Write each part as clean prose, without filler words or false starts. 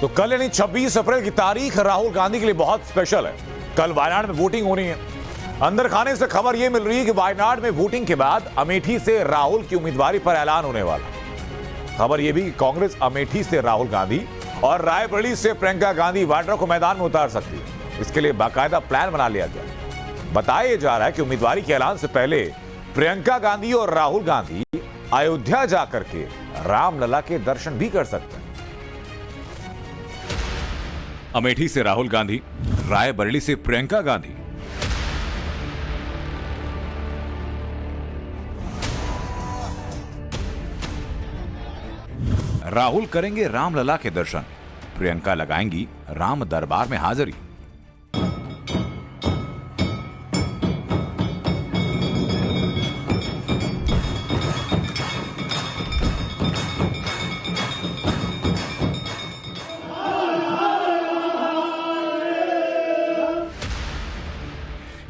तो कल यानी 26 अप्रैल की तारीख राहुल गांधी के लिए बहुत स्पेशल है। कल वायनाड में वोटिंग होनी है। अंदर खाने से खबर यह मिल रही है कि वायनाड में वोटिंग के बाद अमेठी से राहुल की उम्मीदवारी पर ऐलान होने वाला। खबर यह भी कि कांग्रेस अमेठी से राहुल गांधी और रायबरेली से प्रियंका गांधी वाड्रा को मैदान में उतार सकती है। इसके लिए बाकायदा प्लान बना लिया गया। बताया जा रहा है कि उम्मीदवारी के ऐलान से पहले प्रियंका गांधी और राहुल गांधी अयोध्या जाकर के रामलला के दर्शन भी कर सकते हैं। अमेठी से राहुल गांधी, रायबरेली से प्रियंका गांधी। राहुल करेंगे रामलला के दर्शन, प्रियंका लगाएंगी राम दरबार में हाजिरी।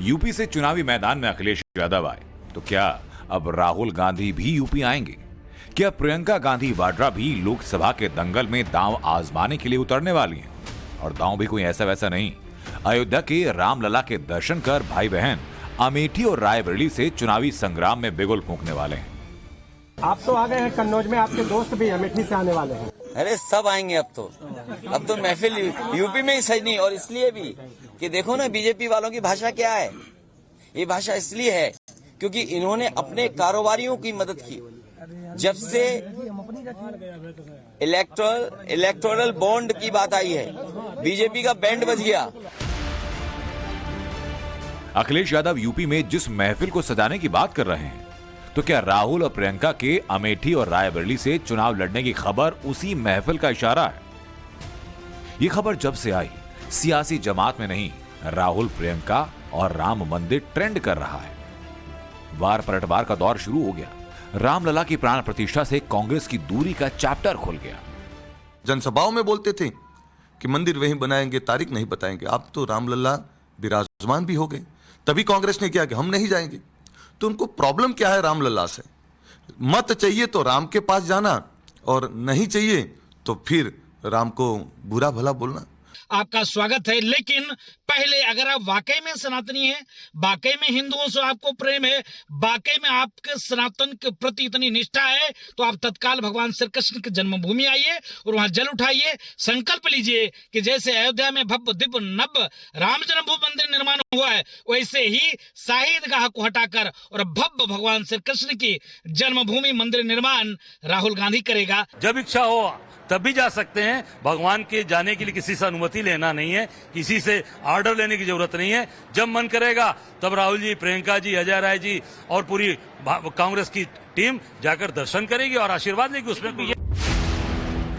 यूपी से चुनावी मैदान में अखिलेश यादव आए तो क्या अब राहुल गांधी भी यूपी आएंगे? क्या प्रियंका गांधी वाड्रा भी लोकसभा के दंगल में दांव आजमाने के लिए उतरने वाली हैं? और दांव भी कोई ऐसा वैसा नहीं। अयोध्या के रामलला के दर्शन कर भाई बहन अमेठी और रायबरेली से चुनावी संग्राम में बिगुल फूंकने वाले हैं। आप तो आ गए हैं कन्नौज में, आपके दोस्त भी अमेठी से आने वाले हैं। अरे सब आएंगे अब तो महफिल यूपी में ही सही नहीं। और इसलिए भी कि देखो ना बीजेपी वालों की भाषा क्या है। ये भाषा इसलिए है क्योंकि इन्होंने अपने कारोबारियों की मदद की। जब से इलेक्टोरल बॉन्ड की बात आई है, बीजेपी का बैंड बज गया। अखिलेश यादव यूपी में जिस महफिल को सजाने की बात कर रहे हैं, तो क्या राहुल और प्रियंका के अमेठी और रायबरेली से चुनाव लड़ने की खबर उसी महफिल का इशारा है? ये खबर जब से आई, सियासी जमात में नहीं, राहुल प्रियंका और राम मंदिर ट्रेंड कर रहा है। वार पलटवार का दौर शुरू हो गया। रामलला की प्राण प्रतिष्ठा से कांग्रेस की दूरी का चैप्टर खुल गया। जनसभाओं में बोलते थे कि मंदिर वहीं बनाएंगे, तारीख नहीं बताएंगे। अब तो रामलला विराजमान भी हो गए। तभी कांग्रेस ने किया कि हम नहीं जाएंगे। तो उनको प्रॉब्लम क्या है रामलला से? मत चाहिए तो राम के पास जाना, और नहीं चाहिए तो फिर राम को बुरा भला बोलना। आपका स्वागत है। लेकिन पहले अगर आप वाकई में सनातनी हैं, वाकई में हिंदुओं से आपको प्रेम है, वाकई में आपके सनातन के प्रति इतनी निष्ठा है, तो आप तत्काल भगवान श्री कृष्ण की जन्मभूमि आइए और वहां जल उठाइए। संकल्प लीजिए कि जैसे अयोध्या में भव्य दिव्य नव राम जन्मभूमि मंदिर निर्माण हुआ है, वैसे ही शाही ईदगाह को हटाकर और भव्य भगवान श्री कृष्ण की जन्मभूमि मंदिर निर्माण राहुल गांधी करेगा। जब इच्छा हो तब भी जा सकते हैं। भगवान के जाने के लिए किसी से अनुमति लेना नहीं है, किसी से ऑर्डर लेने की जरूरत नहीं है। जब मन करेगा तब राहुल जी, प्रियंका जी, अजय राय जी और पूरी कांग्रेस की टीम जाकर दर्शन करेगी और आशीर्वाद लेगी। उसमें कोई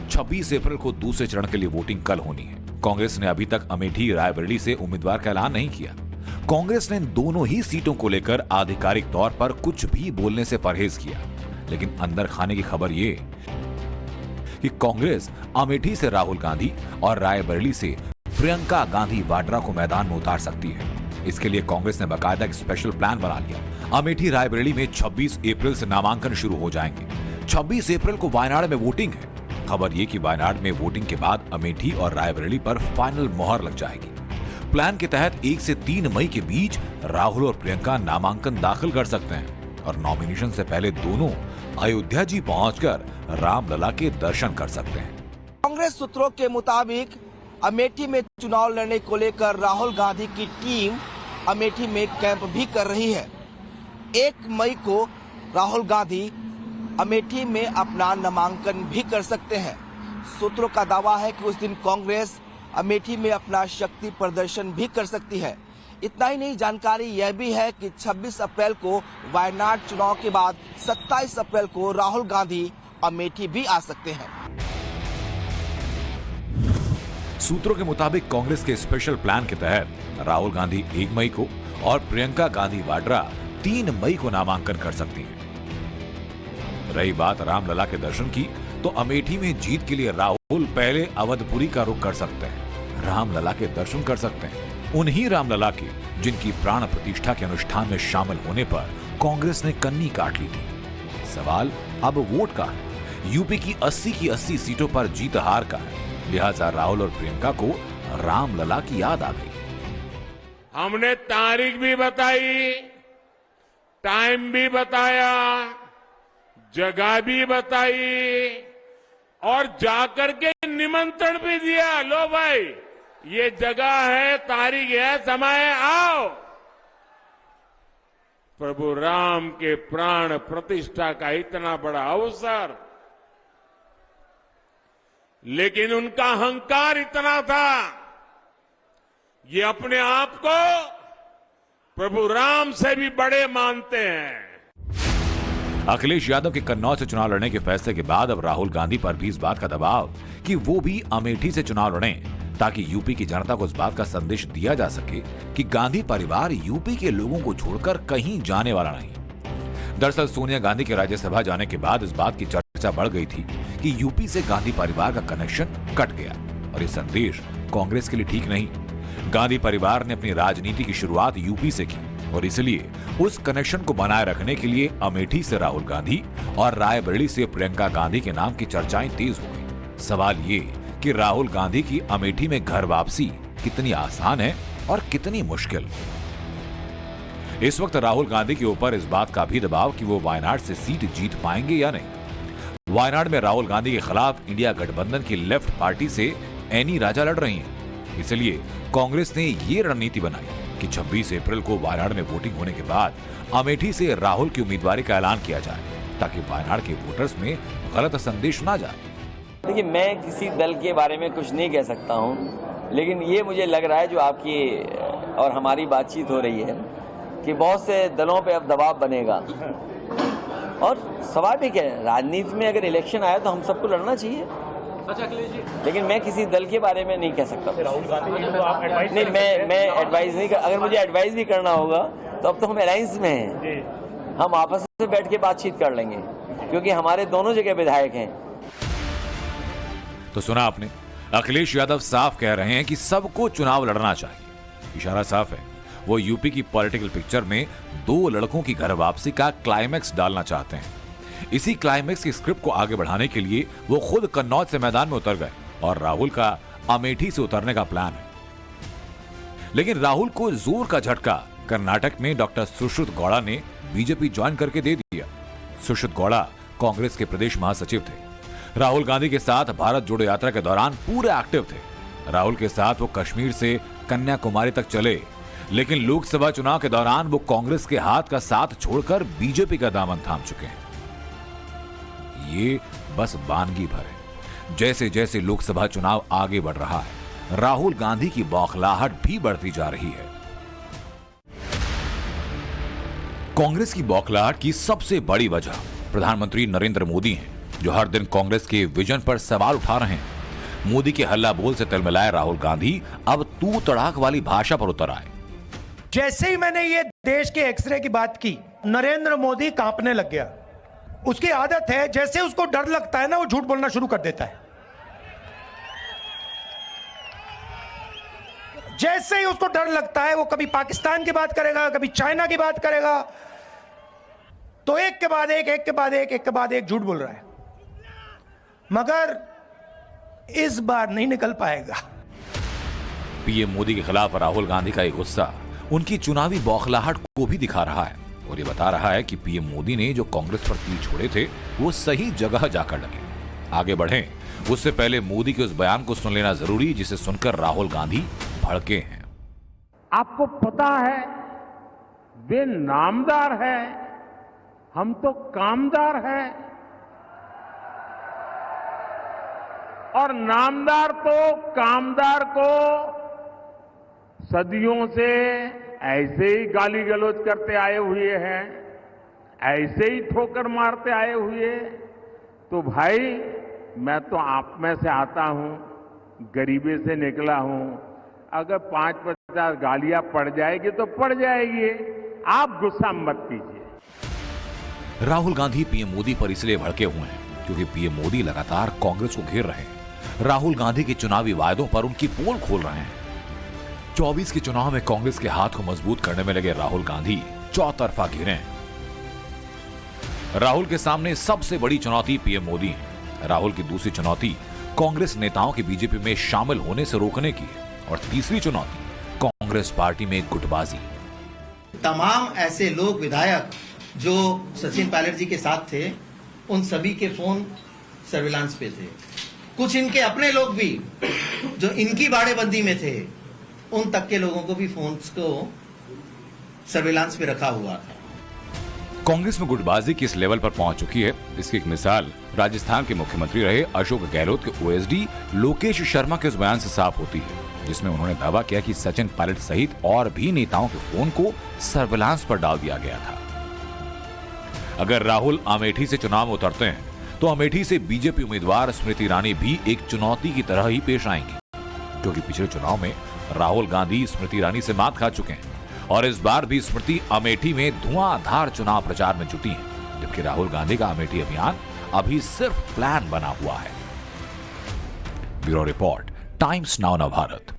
26 अप्रैल को दूसरे चरण के लिए वोटिंग कल होनी है। कांग्रेस ने अभी तक अमेठी रायबरेली से उम्मीदवार का ऐलान नहीं किया। कांग्रेस ने इन दोनों ही सीटों को लेकर आधिकारिक तौर पर कुछ भी बोलने से परहेज किया। लेकिन अंदर खाने की खबर ये कि कांग्रेस अमेठी से राहुल गांधी और रायबरेली से प्रियंका गांधी वाड्रा को मैदान में उतार सकती है। इसके लिए कांग्रेस ने बाकायदा एक स्पेशल प्लान बना लिया। अमेठी रायबरेली में 26 अप्रैल से नामांकन शुरू हो जाएंगे। 26 अप्रैल को वायनाड में वोटिंग है। खबर यह कि वायनाड में वोटिंग के बाद अमेठी और रायबरेली पर फाइनल मोहर लग जाएगी। प्लान के तहत 1 से 3 मई के बीच राहुल और प्रियंका नामांकन दाखिल कर सकते हैं और नॉमिनेशन से पहले दोनों अयोध्या जी पहुंचकर रामलला के दर्शन कर सकते हैं। कांग्रेस सूत्रों के मुताबिक अमेठी में चुनाव लड़ने को लेकर राहुल गांधी की टीम अमेठी में कैंप भी कर रही है। 1 मई को राहुल गांधी अमेठी में अपना नामांकन भी कर सकते हैं। सूत्रों का दावा है कि उस दिन कांग्रेस अमेठी में अपना शक्ति प्रदर्शन भी कर सकती है। इतना ही नहीं, जानकारी यह भी है कि 26 अप्रैल को वायनाड चुनाव के बाद 27 अप्रैल को राहुल गांधी अमेठी भी आ सकते हैं। सूत्रों के मुताबिक कांग्रेस के स्पेशल प्लान के तहत राहुल गांधी 1 मई को और प्रियंका गांधी वाड्रा 3 मई को नामांकन कर सकती हैं। रही बात रामलला के दर्शन की, तो अमेठी में जीत के लिए राहुल पहले अवधपुरी का रुख कर सकते हैं, रामलला के दर्शन कर सकते हैं। उन्हीं रामलला के जिनकी प्राण प्रतिष्ठा के अनुष्ठान में शामिल होने पर कांग्रेस ने कन्नी काट ली थी। सवाल अब वोट का है। यूपी की 80 सीटों पर जीत हार का है। लिहाजा राहुल और प्रियंका को रामलला की याद आ गई। हमने तारीख भी बताई, टाइम भी बताया, जगह भी बताई और जाकर के निमंत्रण भी दिया। लो भाई, ये जगह है, तारीख है, समय है, आओ। प्रभु राम के प्राण प्रतिष्ठा का इतना बड़ा अवसर, लेकिन उनका अहंकार इतना था, ये अपने आप को प्रभु राम से भी बड़े मानते हैं। अखिलेश यादव के कन्नौज से चुनाव लड़ने के फैसले के बाद अब राहुल गांधी पर भी इस बात का दबाव कि वो भी अमेठी से चुनाव लड़ें, ताकि यूपी की जनता को इस बात का संदेश दिया जा सके कि गांधी परिवार यूपी के लोगों को छोड़कर कहीं जाने वाला नहीं। दरअसल सोनिया गांधी के राज्यसभा जाने के बाद इस बात की चर्चा बढ़ गई थी कि यूपी से गांधी परिवार का कनेक्शन कट गया और ये संदेश कांग्रेस के लिए ठीक नहीं। गांधी परिवार ने अपनी राजनीति की शुरुआत यूपी से की और इसलिए उस कनेक्शन को बनाए रखने के लिए अमेठी से राहुल गांधी और रायबरेली से प्रियंका गांधी के नाम की चर्चाएं तेज हो गई। सवाल ये कि राहुल गांधी की अमेठी में घर वापसी कितनी आसान है और कितनी मुश्किल। इस वक्त राहुल गांधी के ऊपर इस बात का भी दबाव कि वो वायनाड से सीट जीत पाएंगे या नहीं। वायनाड में राहुल गांधी के खिलाफ इंडिया गठबंधन की लेफ्ट पार्टी से एनी राजा लड़ रही हैं। इसलिए कांग्रेस ने ये रणनीति बनाई कि 26 अप्रैल को वायनाड में वोटिंग होने के बाद अमेठी से राहुल की उम्मीदवारी का ऐलान किया जाए, ताकि वायनाड के वोटर्स में गलत संदेश ना जाए। देखिए, मैं किसी दल के बारे में कुछ नहीं कह सकता हूं, लेकिन ये मुझे लग रहा है जो आपकी और हमारी बातचीत हो रही है कि बहुत से दलों पे अब दबाव बनेगा और स्वाभाविक है, राजनीति में अगर इलेक्शन आया तो हम सबको लड़ना चाहिए। लेकिन मैं किसी दल के बारे में नहीं कह सकता। राहुल गांधी को आप एडवाइस नहीं, मैं एडवाइस नहीं कर, अगर मुझे एडवाइस भी करना होगा तो अब तो हम अलायंस में हैं, हम आपस में बैठ के बातचीत कर लेंगे, क्योंकि हमारे दोनों जगह विधायक हैं। तो सुना आपने, अखिलेश यादव साफ कह रहे हैं कि सबको चुनाव लड़ना चाहिए। इशारा साफ है, वो यूपी की पॉलिटिकल पिक्चर में दो लड़कों की घर वापसी का क्लाइमैक्स डालना चाहते हैं। इसी क्लाइमैक्स की स्क्रिप्ट को आगे बढ़ाने के लिए वो खुद कन्नौज से मैदान में उतर गए और राहुल का अमेठी से उतरने का प्लान है। लेकिन राहुल को जोर का झटका कर्नाटक में डॉक्टर सुश्रुत गौड़ा ने बीजेपी ज्वाइन करके दे दिया। सुश्रुत गौड़ा कांग्रेस के प्रदेश महासचिव थे। राहुल गांधी के साथ भारत जोड़ो यात्रा के दौरान पूरे एक्टिव थे। राहुल के साथ वो कश्मीर से कन्याकुमारी तक चले, लेकिन लोकसभा चुनाव के दौरान वो कांग्रेस के हाथ का साथ छोड़कर बीजेपी का दामन थाम चुके हैं। ये बस वानगी भर है। जैसे जैसे लोकसभा चुनाव आगे बढ़ रहा है, राहुल गांधी की बौखलाहट भी बढ़ती जा रही है। कांग्रेस की बौखलाहट की सबसे बड़ी वजह प्रधानमंत्री नरेंद्र मोदी हैं, जो हर दिन कांग्रेस के विजन पर सवाल उठा रहे हैं। मोदी के हल्ला बोल से तिलमिलाए राहुल गांधी अब तू तड़ाक वाली भाषा पर उतर आए। जैसे ही मैंने ये देश के एक्सरे की बात की, नरेंद्र मोदी कांपने लग गया। उसकी आदत है, जैसे उसको डर लगता है ना, वो झूठ बोलना शुरू कर देता है। जैसे ही उसको डर लगता है, वो कभी पाकिस्तान की बात करेगा, कभी चाइना की बात करेगा, तो एक के बाद एक झूठ बोल रहा है। मगर इस बार नहीं निकल पाएगा। पीएम मोदी के खिलाफ राहुल गांधी का ये गुस्सा उनकी चुनावी बौखलाहट को भी दिखा रहा है और ये बता रहा है कि पीएम मोदी ने जो कांग्रेस पर तीर छोड़े थे वो सही जगह जाकर लगे। आगे बढ़ें, उससे पहले मोदी के उस बयान को सुन लेना जरूरी, जिसे सुनकर राहुल गांधी भड़के हैं। आपको पता है, वे नामदार है, हम तो कामदार है। और नामदार तो कामदार को सदियों से ऐसे ही गाली गलौज करते आए हुए हैं, ऐसे ही ठोकर मारते आए हुए। तो भाई, मैं तो आप में से आता हूं, गरीबी से निकला हूं। अगर 5-50 गालियां पड़ जाएगी तो पड़ जाएगी, आप गुस्सा मत कीजिए। राहुल गांधी पीएम मोदी पर इसलिए भड़के हुए हैं क्योंकि पीएम मोदी लगातार कांग्रेस को घेर रहे हैं। राहुल गांधी के चुनावी वायदों पर उनकी पोल खोल रहे हैं। 24 के चुनाव में कांग्रेस के हाथ को मजबूत करने में लगे राहुल गांधी चौतरफा घिरे हैं। राहुल के सामने सबसे बड़ी चुनौती पीएम मोदी है। राहुल की दूसरी चुनौती कांग्रेस नेताओं के बीजेपी में शामिल होने से रोकने की है। और तीसरी चुनौती कांग्रेस पार्टी में गुटबाजी। तमाम ऐसे लोग विधायक जो सचिन पायलट जी के साथ थे, उन सभी के फोन सर्विलांस पे थे। कुछ इनके अपने लोग भी जो इनकी बाड़ेबंदी में थे, उन तक के लोगों को भी फोन्स को सर्विलांस पे रखा हुआ था। कांग्रेस में गुटबाजी किस लेवल पर पहुंच चुकी है, इसकी एक मिसाल राजस्थान के मुख्यमंत्री रहे अशोक गहलोत के ओएसडी लोकेश शर्मा के उस बयान से साफ होती है, जिसमें उन्होंने दावा किया कि सचिन पायलट सहित और भी नेताओं के फोन को सर्विलांस पर डाल दिया गया था। अगर राहुल अमेठी से चुनाव में उतरते हैं तो अमेठी से बीजेपी उम्मीदवार स्मृति ईरानी भी एक चुनौती की तरह ही पेश आएंगी, क्योंकि पिछले चुनाव में राहुल गांधी स्मृति ईरानी से मात खा चुके हैं और इस बार भी स्मृति अमेठी में धुआंधार चुनाव प्रचार में जुटी हैं, जबकि राहुल गांधी का अमेठी अभियान अभी सिर्फ प्लान बना हुआ है। Bureau report, times now Bharat.